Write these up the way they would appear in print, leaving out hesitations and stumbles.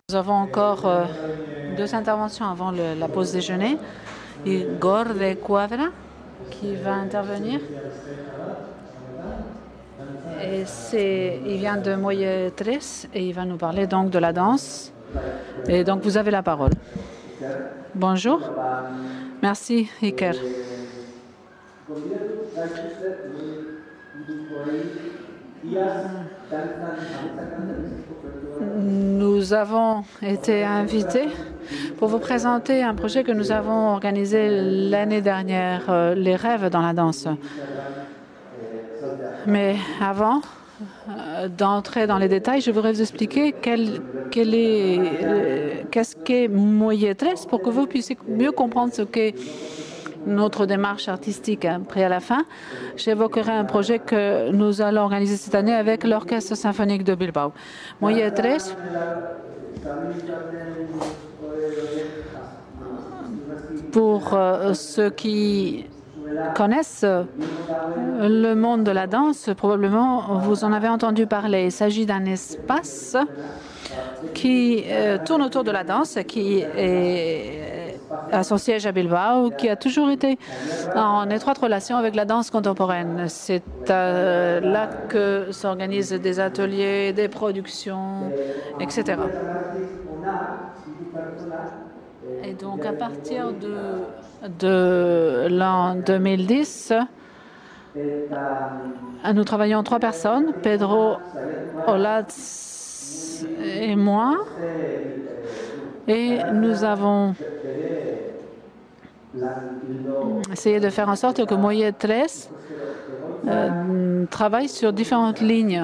Nous avons encore deux interventions avant la pause déjeuner. Igor de Cuadra qui va intervenir. Il vient de Molletres et il va nous parler donc de la danse. Et donc vous avez la parole. Bonjour. Merci, Iker. Nous avons été invités pour vous présenter un projet que nous avons organisé l'année dernière, les rêves dans la danse. Mais avant d'entrer dans les détails, je voudrais vous expliquer qu'est-ce qu'est Molletres pour que vous puissiez mieux comprendre ce qu'est notre démarche artistique. Après, à la fin, j'évoquerai un projet que nous allons organiser cette année avec l'Orchestre symphonique de Bilbao. Molletres, pour ceux qui connaissent le monde de la danse, probablement vous en avez entendu parler. Il s'agit d'un espace qui tourne autour de la danse, qui a son siège à Bilbao, qui a toujours été en étroite relation avec la danse contemporaine. C'est là que s'organisent des ateliers, des productions, etc. Et donc, à partir de l'an 2010, nous travaillons 3 personnes, Pedro Olatz et moi, et nous avons essayé de faire en sorte que Molletres travaille sur différentes lignes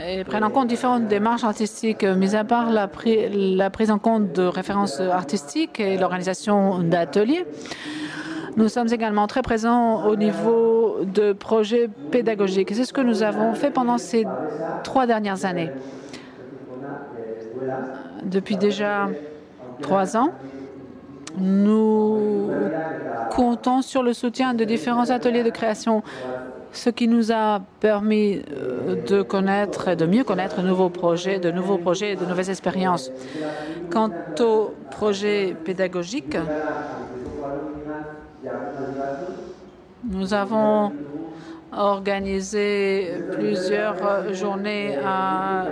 et prennent en compte différentes démarches artistiques, mis à part la prise en compte de références artistiques et l'organisation d'ateliers. Nous sommes également très présents au niveau de projets pédagogiques. C'est ce que nous avons fait pendant ces 3 dernières années. Depuis déjà 3 ans, nous comptons sur le soutien de différents ateliers de création, ce qui nous a permis de connaître, de mieux connaître de nouveaux projets et de nouvelles expériences. Quant aux projets pédagogiques, nous avons organisé plusieurs journées à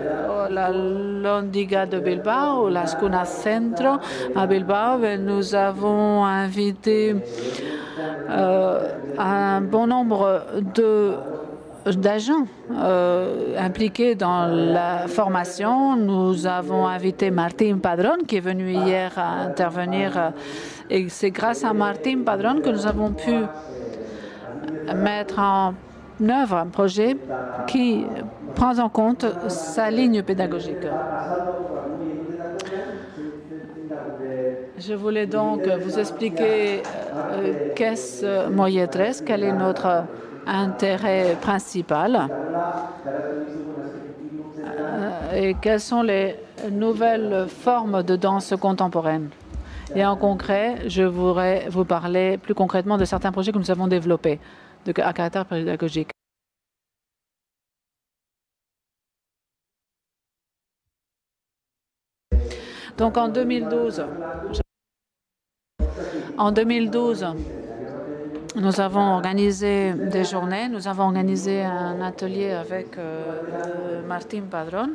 la Londiga de Bilbao, la Escuna Centro à Bilbao. Et nous avons invité un bon nombre d'agents impliqués dans la formation. Nous avons invité Martín Padrón, qui est venu hier à intervenir. Et c'est grâce à Martín Padrón que nous avons pu mettre en œuvre un projet qui prend en compte sa ligne pédagogique. Je voulais donc vous expliquer qu'est-ce Molletres, quel est notre intérêt principal et quelles sont les nouvelles formes de danse contemporaine. Et en concret, je voudrais vous parler plus concrètement de certains projets que nous avons développés à caractère pédagogique. Donc en 2012, nous avons organisé des journées. Nous avons organisé un atelier avec Martín Padrón.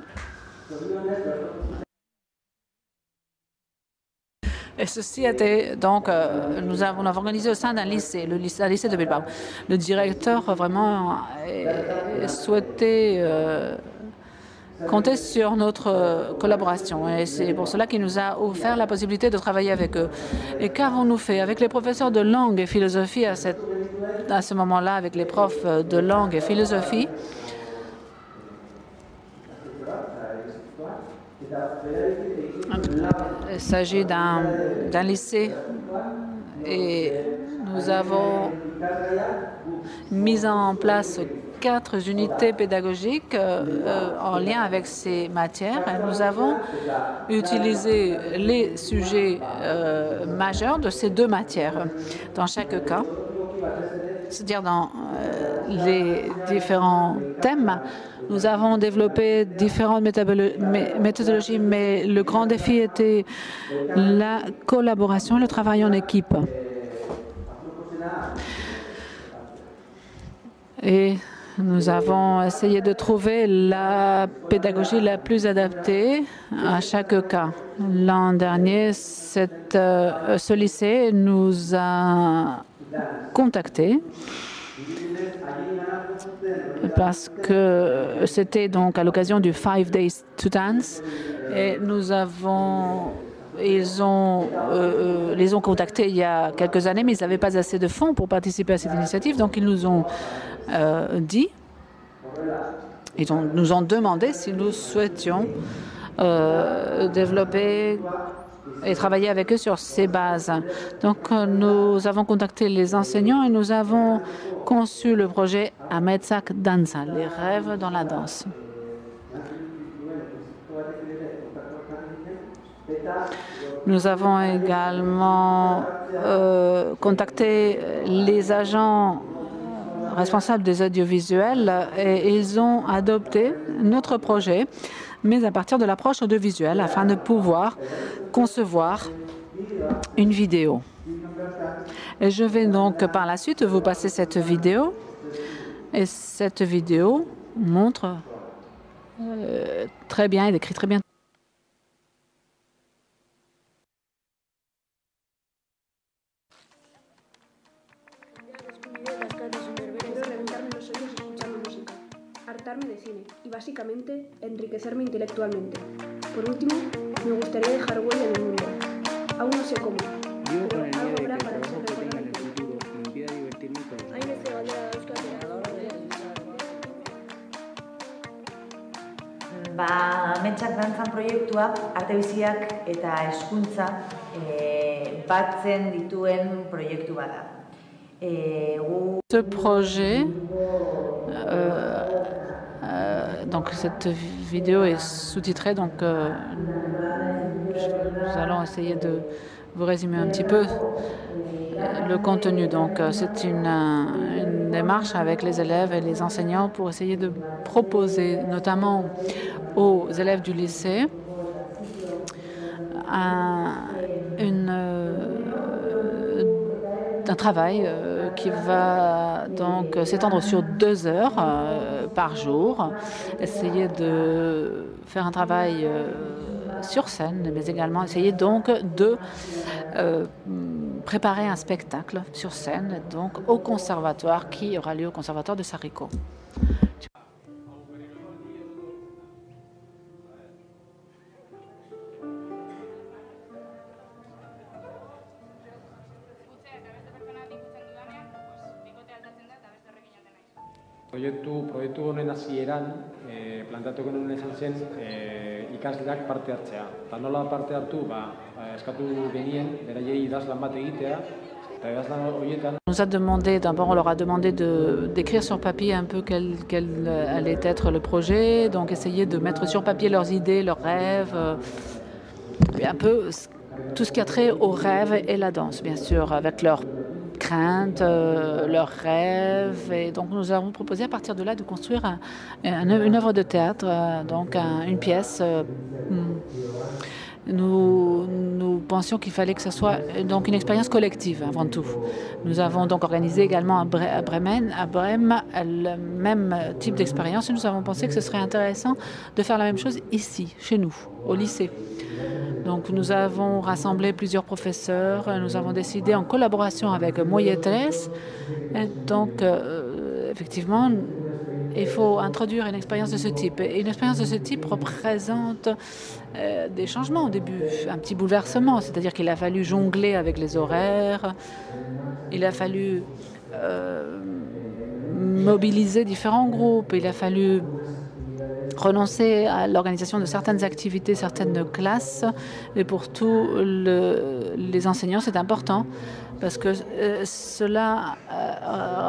Et ceci était donc, nous avons organisé au sein d'un lycée, le lycée de Bilbao. Le directeur vraiment souhaitait compter sur notre collaboration. Et c'est pour cela qu'il nous a offert la possibilité de travailler avec eux. Et qu'avons-nous fait avec les professeurs de langue et philosophie à ce moment-là, avec les profs de langue et philosophie? Il s'agit d'un lycée et nous avons mis en place 4 unités pédagogiques en lien avec ces matières. Et nous avons utilisé les sujets majeurs de ces 2 matières dans chaque cas, c'est-à-dire dans les différents thèmes. Nous avons développé différentes méthodologies, mais le grand défi était la collaboration, le travail en équipe. Et nous avons essayé de trouver la pédagogie la plus adaptée à chaque cas. L'an dernier, ce lycée nous a contactés parce que c'était donc à l'occasion du 5 Days to Dance et ils les ont contactés il y a quelques années, mais ils n'avaient pas assez de fonds pour participer à cette initiative, donc ils nous ont dit, ils nous ont demandé si nous souhaitions développer et travailler avec eux sur ces bases. Donc, nous avons contacté les enseignants et nous avons conçu le projet Ametsak Danza, les rêves dans la danse. Nous avons également contacté les agents responsables des audiovisuels et ils ont adopté notre projet, mais à partir de l'approche audiovisuelle afin de pouvoir concevoir une vidéo. Et je vais donc par la suite vous passer cette vidéo. Et cette vidéo montre très bien, elle décrit très bien. Hartarme de cine y básicamente enriquecerme intelectualmente. Por último, me gustaría dejar huella en el mundo. Aún no sé cómo. Vivo con el miedo de que el trabajo que tenga en el futuro me impida divertirme con Ametsak dantzan proiektua arte biziak eta hezkuntza batzen dituen proiektu bada. Ce projet, donc cette vidéo est sous-titrée, donc nous allons essayer de vous résumer un petit peu le contenu. Donc c'est une démarche avec les élèves et les enseignants pour essayer de proposer, notamment aux élèves du lycée, un travail qui va donc s'étendre sur 2 heures par jour, essayer de faire un travail sur scène, mais également essayer donc de préparer un spectacle sur scène donc au conservatoire qui aura lieu au conservatoire de Sarrico. Proiektu honen hasieran plantatu genuen izan zen ikasleak parte hartzea. Eta nola parte hartu, eskatu genien beraiei idazlan bat egitea. D'abord, on leur a demandé d'écrire sur papier un peu quel allait être le projet, donc essayer de mettre sur papier leurs idées, leurs rêves, et un peu tout ce qui a trait aux rêves et la danse, bien sûr, avec leurs craintes, leurs rêves. Et donc, nous avons proposé à partir de là de construire une œuvre de théâtre, donc une pièce. Nous pensions qu'il fallait que ce soit donc une expérience collective avant tout. Nous avons donc organisé également à Brême le même type d'expérience et nous avons pensé que ce serait intéressant de faire la même chose ici, chez nous, au lycée. Donc nous avons rassemblé plusieurs professeurs, nous avons décidé en collaboration avec Moyetres. Donc effectivement, il faut introduire une expérience de ce type. Et une expérience de ce type représente des changements au début, un petit bouleversement, c'est-à-dire qu'il a fallu jongler avec les horaires, il a fallu mobiliser différents groupes, il a fallu renoncer à l'organisation de certaines activités, certaines classes. Et pour tous les enseignants, c'est important parce que cela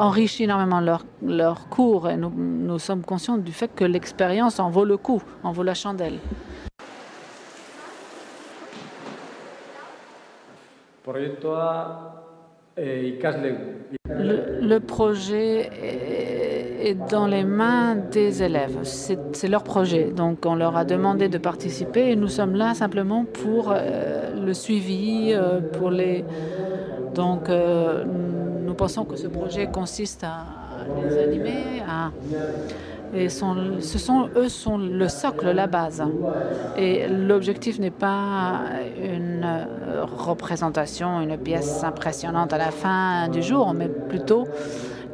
enrichit énormément leur cours. Et nous sommes conscients du fait que l'expérience en vaut le coup, en vaut la chandelle. Proiektua Le projet est dans les mains des élèves. C'est leur projet. Donc, on leur a demandé de participer et nous sommes là simplement pour le suivi, pour les... Donc, nous pensons que ce projet consiste à les animer, et eux sont le socle, la base. Et l'objectif n'est pas une représentation, une pièce impressionnante à la fin du jour, mais plutôt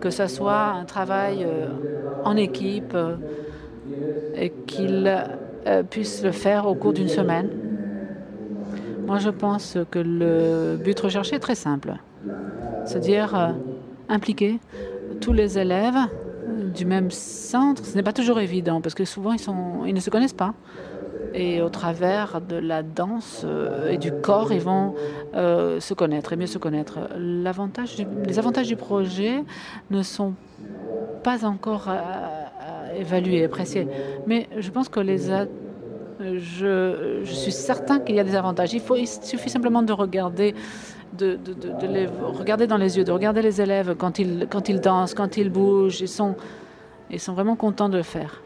que ce soit un travail en équipe et qu'ils puissent le faire au cours d'une semaine. Moi, je pense que le but recherché est très simple, c'est-à-dire impliquer tous les élèves du même centre. Ce n'est pas toujours évident parce que souvent ils ne se connaissent pas. Et au travers de la danse et du corps, ils vont se connaître et mieux se connaître. Les avantages du projet ne sont pas encore évalués, appréciés. Mais je pense que je suis certain qu'il y a des avantages. Il suffit simplement de regarder, de les regarder dans les yeux, de regarder les élèves quand ils dansent, quand ils bougent. Ils sont vraiment contents de le faire.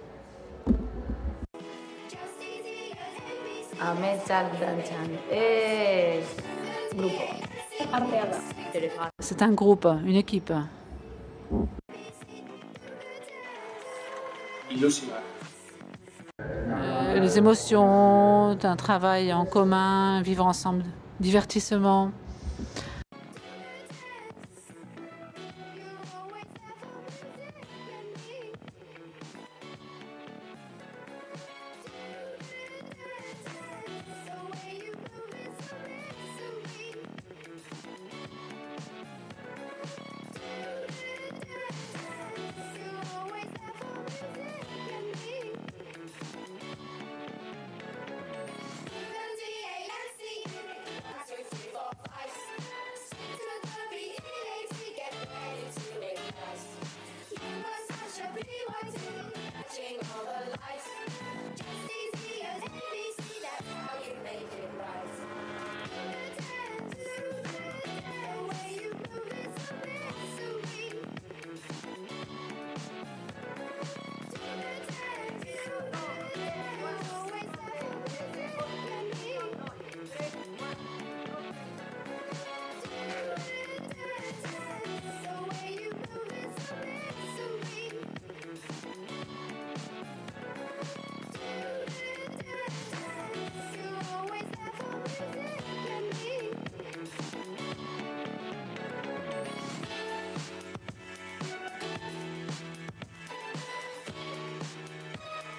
C'est un groupe, une équipe. Les émotions, un travail en commun, vivre ensemble, divertissement.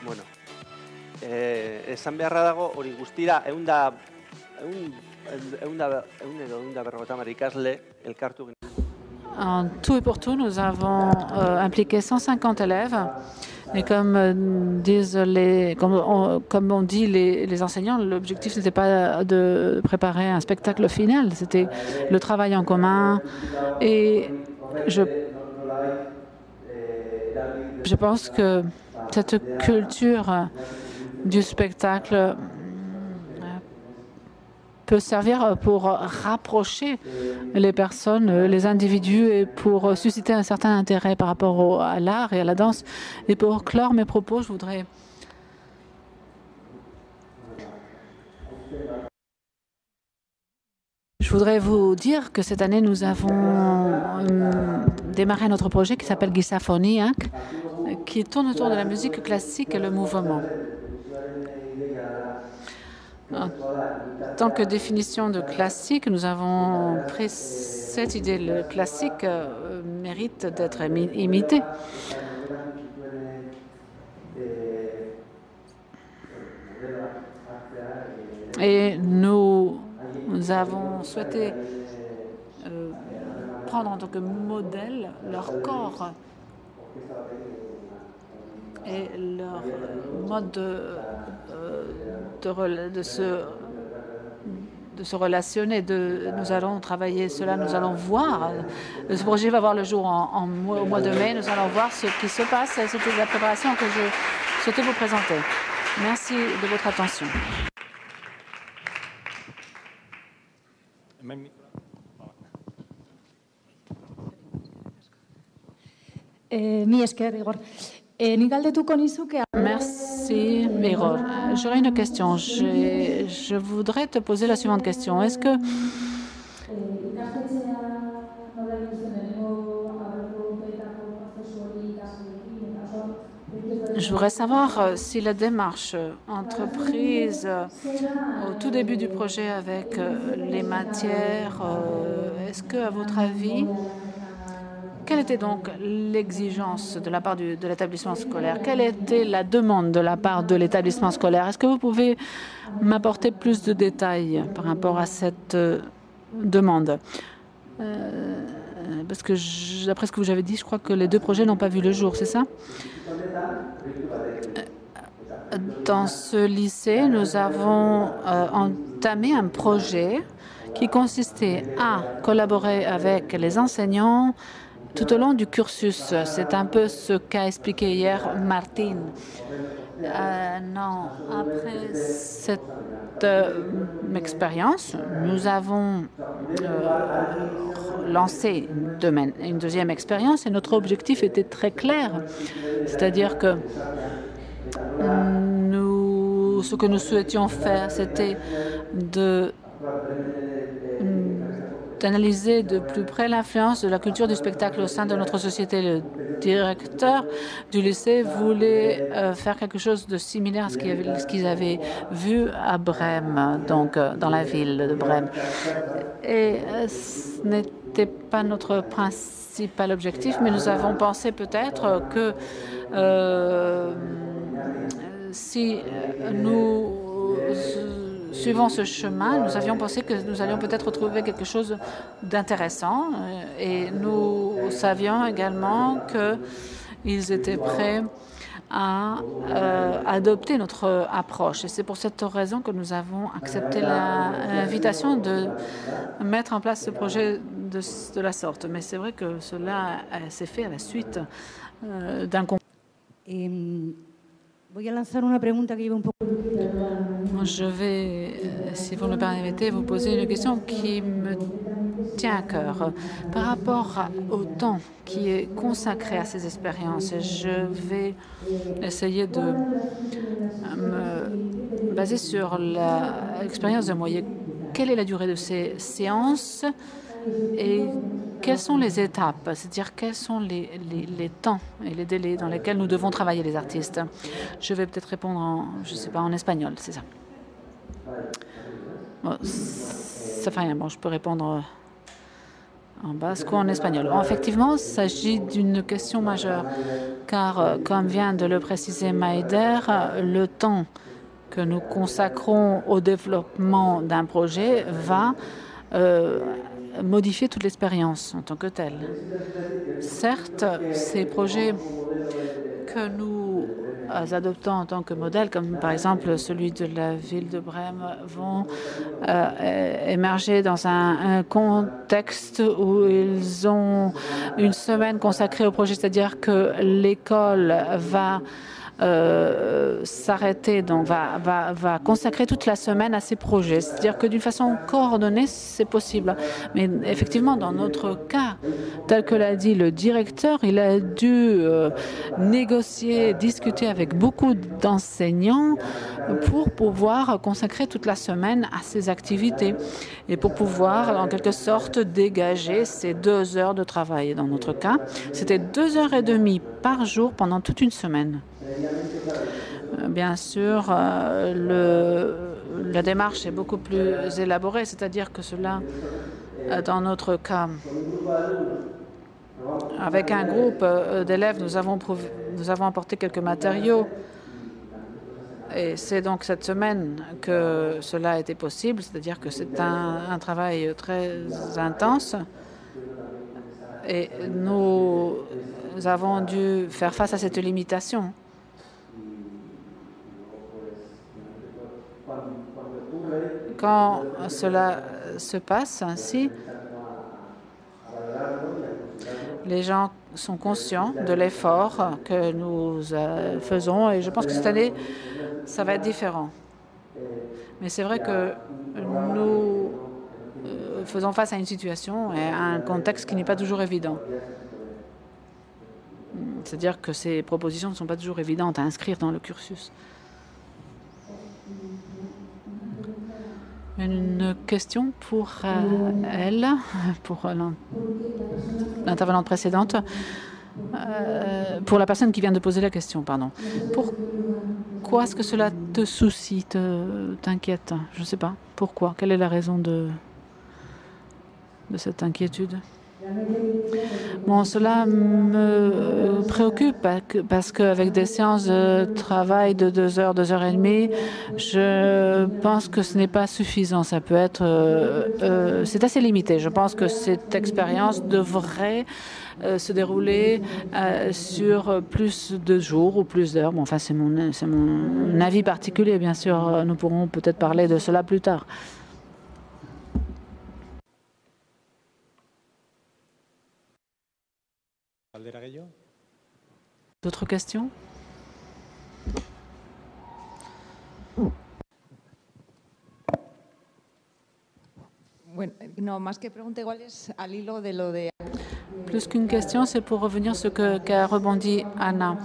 Bueno, esan beharra dago, hori guztira, ehun eta berrogeita hamar ikasle elkartu. En tout et pour tout, nous avons impliqué 150 élèves. Et comme on dit les enseignants, l'objectif n'était pas de préparer un spectacle final, c'était le travail en commun. Et je pense que cette culture du spectacle peut servir pour rapprocher les personnes, les individus, et pour susciter un certain intérêt par rapport à l'art et à la danse. Et pour clore mes propos, je voudrais vous dire que cette année, nous avons démarré notre projet qui s'appelle Gisaphoniak, qui tourne autour de la musique classique et le mouvement. En tant que définition de classique, nous avons pris cette idée. Le classique mérite d'être imité. Et nous avons souhaité prendre en tant que modèle leur corps et leur mode de se relationner. Nous allons travailler cela, nous allons voir. Ce projet va voir le jour au mois de mai. Nous allons voir ce qui se passe. C'était la préparation que je souhaitais vous présenter. Merci de votre attention. Mi esker, Igor. Nik galdetuko nizuke... Merci, Igor. J'aurais une question. Je voudrais te poser la suivante question. Est-ce que je voudrais savoir si la démarche entreprise au tout début du projet avec les matières, est-ce que, à votre avis, quelle était donc l'exigence de la part de l'établissement scolaire? Quelle était la demande de la part de l'établissement scolaire? Est-ce que vous pouvez m'apporter plus de détails par rapport à cette demande? Parce que, d'après ce que vous avez dit, je crois que les deux projets n'ont pas vu le jour, c'est ça? Dans ce lycée, nous avons entamé un projet qui consistait à collaborer avec les enseignants tout au long du cursus. C'est un peu ce qu'a expliqué hier Martine. Non, après cette expérience, nous avons lancé une deuxième expérience et notre objectif était très clair. C'est-à-dire que ce que nous souhaitions faire, c'était d'analyser de plus près l'influence de la culture du spectacle au sein de notre société. Le directeur du lycée voulait faire quelque chose de similaire à ce qu'ils avaient vu à Brême, donc dans la ville de Brême. Et ce n'était pas notre principal objectif, mais nous avons pensé peut-être que si nous suivons ce chemin, nous avions pensé que nous allions peut-être trouver quelque chose d'intéressant et nous savions également qu'ils étaient prêts à adopter notre approche. Et c'est pour cette raison que nous avons accepté l'invitation de mettre en place ce projet de la sorte. Mais c'est vrai que cela s'est fait à la suite d'un concours. Je vais, si vous me permettez, vous poser une question qui me tient à cœur. Par rapport au temps qui est consacré à ces expériences, je vais essayer de me baser sur l'expérience de Moyer. Quelle est la durée de ces séances et quelles sont les étapes, c'est-à-dire quels sont les temps et les délais dans lesquels nous devons travailler les artistes? Je vais peut-être répondre je ne sais pas, en espagnol, c'est ça. Bon, ça fait rien, bon, je peux répondre en basque ou en espagnol. Bon, effectivement, il s'agit d'une question majeure, car comme vient de le préciser Maïder, le temps que nous consacrons au développement d'un projet va modifier toute l'expérience en tant que telle. Certes, ces projets que nous adoptons en tant que modèle, comme par exemple celui de la ville de Brême, vont émerger dans un contexte où ils ont une semaine consacrée au projet, c'est-à-dire que l'école va s'arrêter, donc va consacrer toute la semaine à ces projets. C'est-à-dire que d'une façon coordonnée, c'est possible. Mais effectivement, dans notre cas, tel que l'a dit le directeur, il a dû négocier, discuter avec beaucoup d'enseignants pour pouvoir consacrer toute la semaine à ces activités et pour pouvoir, en quelque sorte, dégager ces 2 heures de travail. Dans notre cas, c'était 2h30 par jour pendant toute une semaine. Bien sûr, la démarche est beaucoup plus élaborée, c'est-à-dire que cela, dans notre cas, avec un groupe d'élèves, nous avons apporté quelques matériaux. Et c'est donc cette semaine que cela a été possible, c'est-à-dire que c'est un travail très intense. Et nous avons dû faire face à cette limitation. Quand cela se passe ainsi, les gens sont conscients de l'effort que nous faisons et je pense que cette année, ça va être différent. Mais c'est vrai que nous faisons face à une situation et à un contexte qui n'est pas toujours évident. C'est-à-dire que ces propositions ne sont pas toujours évidentes à inscrire dans le cursus. Une question pour elle, pour l'intervenante précédente, pour la personne qui vient de poser la question, pardon. Pourquoi est-ce que cela te soucie, t'inquiète? Je ne sais pas. Pourquoi? Quelle est la raison de cette inquiétude? Bon, cela me préoccupe parce qu'avec des séances de travail de 2 heures, 2 heures et demie, je pense que ce n'est pas suffisant. Ça peut être... c'est assez limité. Je pense que cette expérience devrait se dérouler sur plus de jours ou plus d'heures. Bon, enfin, c'est mon avis particulier, bien sûr. Nous pourrons peut-être parler de cela plus tard. D'autres questions? Plus qu'une question, c'est pour revenir sur ce qu'a rebondi Anna.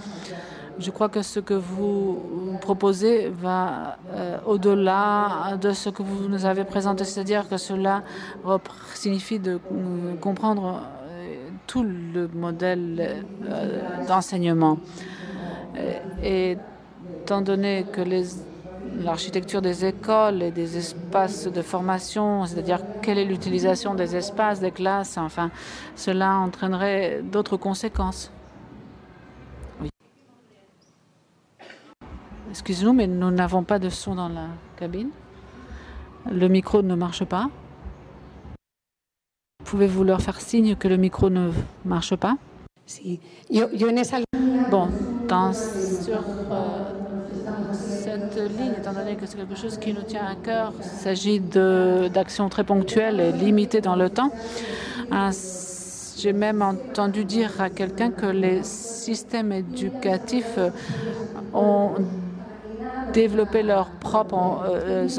Je crois que ce que vous proposez va au-delà de ce que vous nous avez présenté, c'est-à-dire que cela signifie de comprendre tout le modèle d'enseignement. Et étant donné que l'architecture des écoles et des espaces de formation, c'est-à-dire quelle est l'utilisation des espaces, des classes, enfin, cela entraînerait d'autres conséquences. Oui. Excusez-nous, mais nous n'avons pas de son dans la cabine. Le micro ne marche pas. Pouvez-vous leur faire signe que le micro ne marche pas? Bon, sur cette ligne, étant donné que c'est quelque chose qui nous tient à cœur, il s'agit d'actions très ponctuelles et limitées dans le temps. J'ai même entendu dire à quelqu'un que les systèmes éducatifs ont développé leurs propres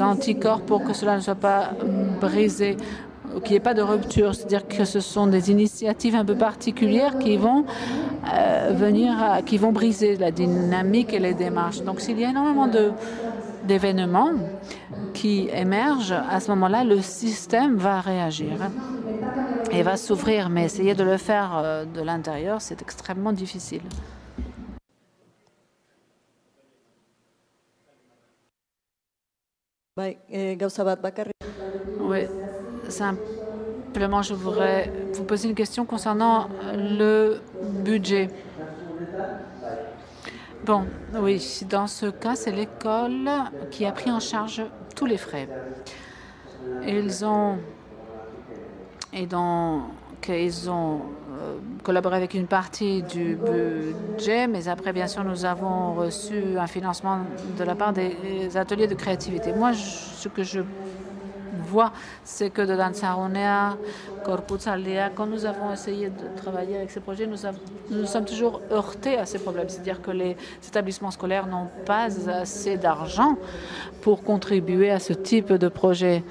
anticorps pour que cela ne soit pas brisé, qu'il n'y ait pas de rupture. C'est-à-dire que ce sont des initiatives un peu particulières qui vont qui vont briser la dynamique et les démarches. Donc s'il y a énormément d'événements qui émergent, à ce moment-là, le système va réagir et va s'ouvrir. Mais essayer de le faire de l'intérieur, c'est extrêmement difficile. Oui, simplement, je voudrais vous poser une question concernant le budget. Bon, oui, dans ce cas, c'est l'école qui a pris en charge tous les frais. Ils ont collaboré avec une partie du budget, mais après, bien sûr, nous avons reçu un financement de la part des ateliers de créativité. Moi, ce que je vois, c'est que de Dantzarunea, Corpus Aldea, quand nous avons essayé de travailler avec ces projets, nous sommes toujours heurtés à ces problèmes. C'est-à-dire que les établissements scolaires n'ont pas assez d'argent pour contribuer à ce type de projet.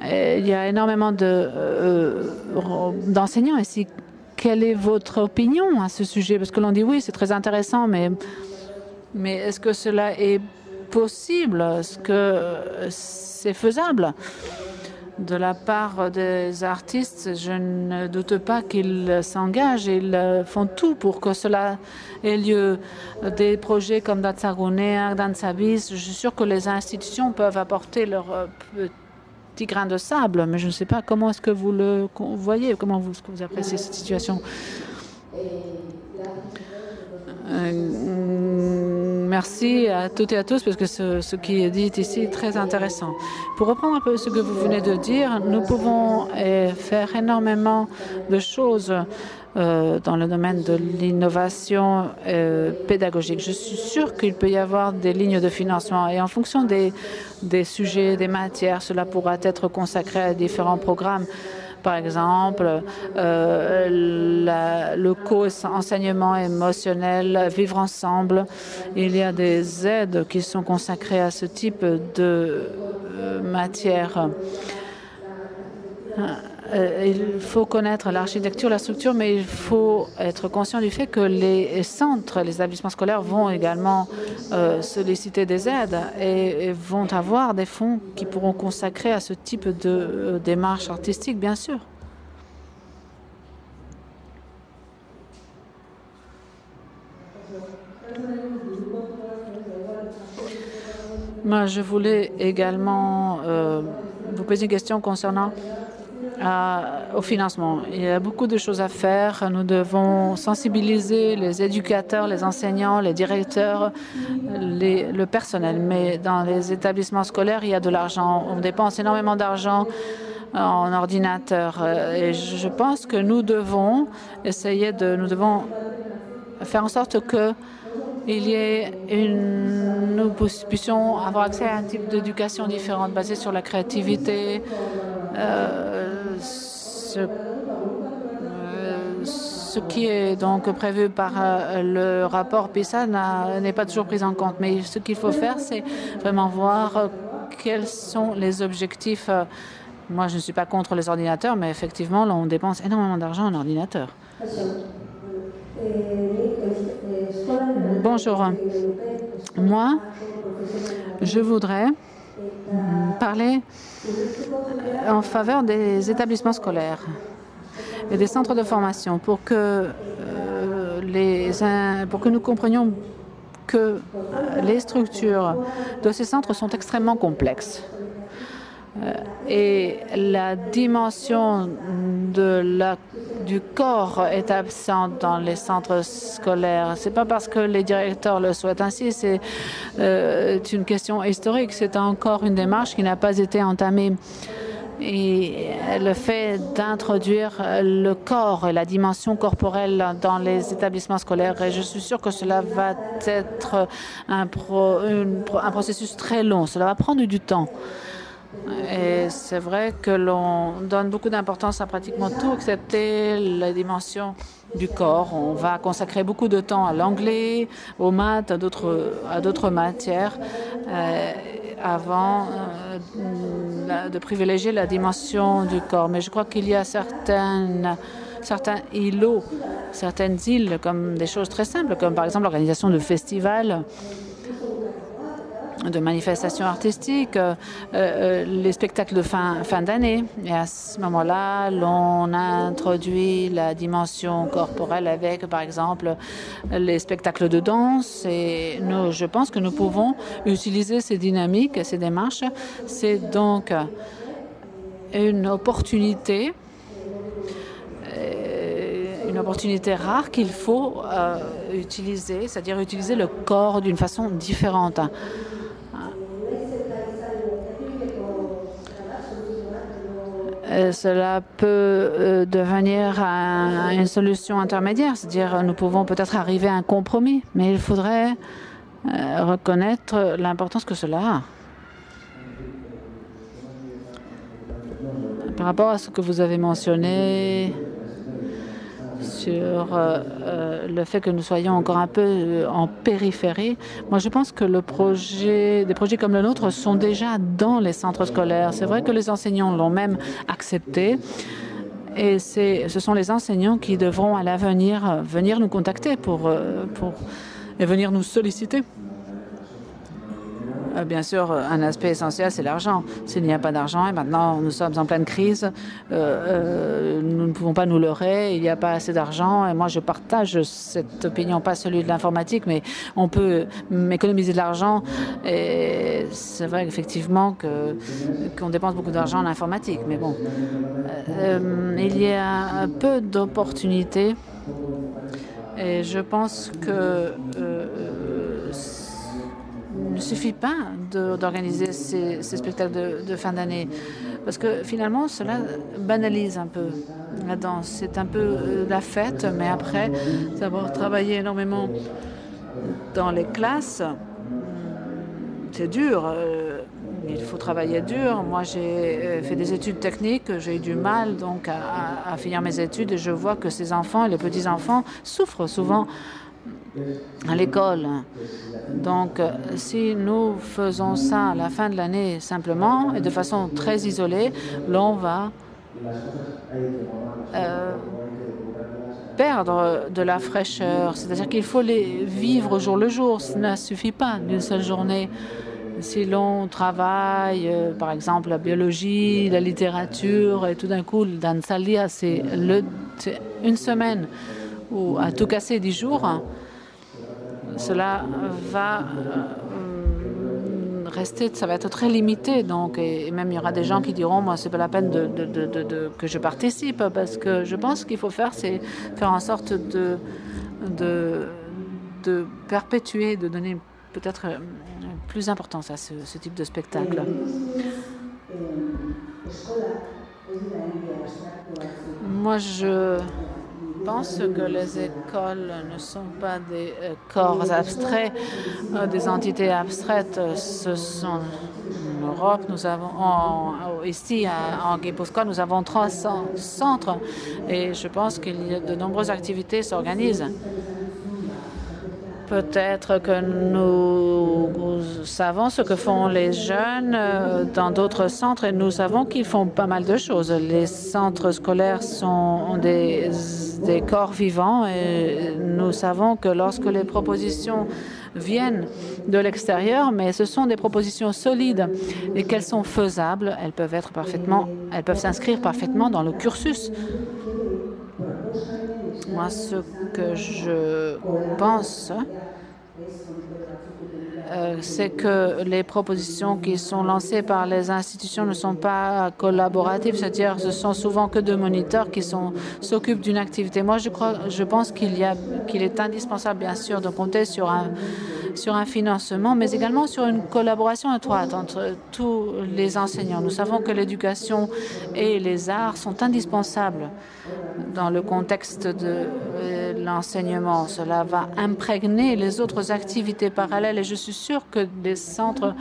Il y a énormément d'enseignants ici. Quelle est votre opinion à ce sujet? Parce que l'on dit oui, c'est très intéressant, mais est-ce que cela est possible? Est-ce que c'est faisable? De la part des artistes, je ne doute pas qu'ils s'engagent. Ils font tout pour que cela ait lieu. Des projets comme Dantzarunea, Dantzabis, je suis sûre que les institutions peuvent apporter leur petit grain de sable, mais je ne sais pas comment est-ce que vous le voyez, comment vous appréciez cette situation. Merci à toutes et à tous, parce que ce qui est dit ici est très intéressant. Pour reprendre un peu ce que vous venez de dire, nous pouvons faire énormément de choses dans le domaine de l'innovation pédagogique. Je suis sûre qu'il peut y avoir des lignes de financement et en fonction des sujets, des matières, cela pourra être consacré à différents programmes. Par exemple, le co-enseignement émotionnel, vivre ensemble. Il y a des aides qui sont consacrées à ce type de matière. il faut connaître l'architecture, la structure, mais il faut être conscient du fait que les centres, les établissements scolaires vont également solliciter des aides et vont avoir des fonds qui pourront consacrer à ce type de démarche artistique, bien sûr. Moi, je voulais également vous poser une question concernant au financement. Il y a beaucoup de choses à faire. Nous devons sensibiliser les éducateurs, les enseignants, les directeurs, le personnel. Mais dans les établissements scolaires, il y a de l'argent. On dépense énormément d'argent en ordinateur. Et je pense que nous devons nous devons faire en sorte que nous puissions avoir accès à un type d'éducation différente basée sur la créativité. Ce qui est donc prévu par le rapport PISA n'est pas toujours pris en compte. Mais ce qu'il faut faire, c'est vraiment voir quels sont les objectifs. Moi, je ne suis pas contre les ordinateurs, mais effectivement, là, on dépense énormément d'argent en ordinateurs. Bonjour. Moi, je voudrais parler en faveur des établissements scolaires et des centres de formation pour que nous comprenions que les structures de ces centres sont extrêmement complexes. Et la dimension du corps est absente dans les centres scolaires. Ce n'est pas parce que les directeurs le souhaitent ainsi, c'est une question historique. C'est encore une démarche qui n'a pas été entamée. Et le fait d'introduire le corps et la dimension corporelle dans les établissements scolaires, et je suis sûre que cela va être un processus très long. Cela va prendre du temps. Et c'est vrai que l'on donne beaucoup d'importance à pratiquement tout, excepté la dimension du corps. On va consacrer beaucoup de temps à l'anglais, aux maths, à d'autres matières, avant de privilégier la dimension du corps. Mais je crois qu'il y a certains îlots, certaines îles, comme des choses très simples, comme par exemple l'organisation de festivals, de manifestations artistiques, les spectacles de fin d'année. Et à ce moment-là, l'on introduit la dimension corporelle avec, par exemple, les spectacles de danse. Et je pense que nous pouvons utiliser ces dynamiques, ces démarches. C'est donc une opportunité rare qu'il faut utiliser, c'est-à-dire utiliser le corps d'une façon différente. Cela peut devenir une solution intermédiaire, c'est-à-dire nous pouvons peut-être arriver à un compromis, mais il faudrait reconnaître l'importance que cela a. Par rapport à ce que vous avez mentionné sur le fait que nous soyons encore un peu en périphérie, moi je pense que des projets comme le nôtre sont déjà dans les centres scolaires. C'est vrai que les enseignants l'ont même accepté et ce sont les enseignants qui devront à l'avenir venir nous contacter et venir nous solliciter. Bien sûr, un aspect essentiel, c'est l'argent. S'il n'y a pas d'argent, et maintenant nous sommes en pleine crise, nous ne pouvons pas nous leurrer, il n'y a pas assez d'argent. Et moi, je partage cette opinion, pas celui de l'informatique, mais on peut économiser de l'argent. Et c'est vrai effectivement qu'on dépense beaucoup d'argent en informatique. Mais bon, il y a peu d'opportunités. Et je pense que il ne suffit pas d'organiser ces spectacles de fin d'année, parce que finalement, cela banalise un peu la danse. C'est un peu la fête, mais après, savoir travailler énormément dans les classes, c'est dur. Il faut travailler dur. Moi, j'ai fait des études techniques. J'ai eu du mal donc à finir mes études, et je vois que ces enfants, les petits-enfants, souffrent souvent à l'école. Donc, si nous faisons ça à la fin de l'année simplement et de façon très isolée, l'on va perdre de la fraîcheur, c'est-à-dire qu'il faut les vivre au jour le jour. Cela ne suffit pas d'une seule journée. Si l'on travaille, par exemple, la biologie, la littérature, et tout d'un coup, dans seul dia, c'est une semaine ou à tout casser 10 jours, cela va rester, ça va être très limité. Donc, et même il y aura des gens qui diront, moi, c'est pas la peine que je participe, parce que je pense qu'il faut faire, c'est faire en sorte de perpétuer, de donner peut-être plus d'importance à ce type de spectacle. Moi, je pense que les écoles ne sont pas des corps abstraits, des entités abstraites. Ce sont en Europe, nous avons ici en Gipuzkoa, nous avons 300 centres et je pense qu'il y a de nombreuses activités s'organisent. Peut-être que nous savons ce que font les jeunes dans d'autres centres et nous savons qu'ils font pas mal de choses. Les centres scolaires sont des corps vivants et nous savons que lorsque les propositions viennent de l'extérieur, mais ce sont des propositions solides et qu'elles sont faisables, elles peuvent s'inscrire parfaitement dans le cursus. Moi, ce que je pense, c'est que les propositions qui sont lancées par les institutions ne sont pas collaboratives, c'est-à-dire ce sont souvent que deux moniteurs qui s'occupent d'une activité. Moi, je pense qu'il est indispensable, bien sûr, de compter sur un financement, mais également sur une collaboration étroite entre tous les enseignants. Nous savons que l'éducation et les arts sont indispensables dans le contexte de l'enseignement. Cela va imprégner les autres activités parallèles et je suis sûre que les centres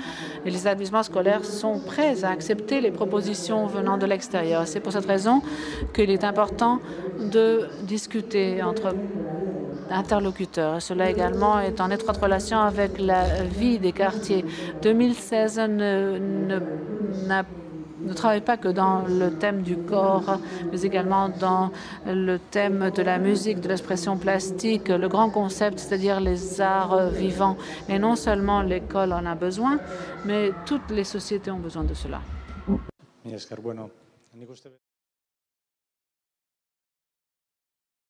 et les établissements scolaires sont prêts à accepter les propositions venant de l'extérieur. C'est pour cette raison qu'il est important de discuter entre interlocuteurs. Cela également est en étroite relation avec la vie des quartiers. 2016 ne travaille pas que dans le thème du corps, mais également dans le thème de la musique, de l'expression plastique, le grand concept, c'est-à-dire les arts vivants. Et non seulement l'école en a besoin, mais toutes les sociétés ont besoin de cela.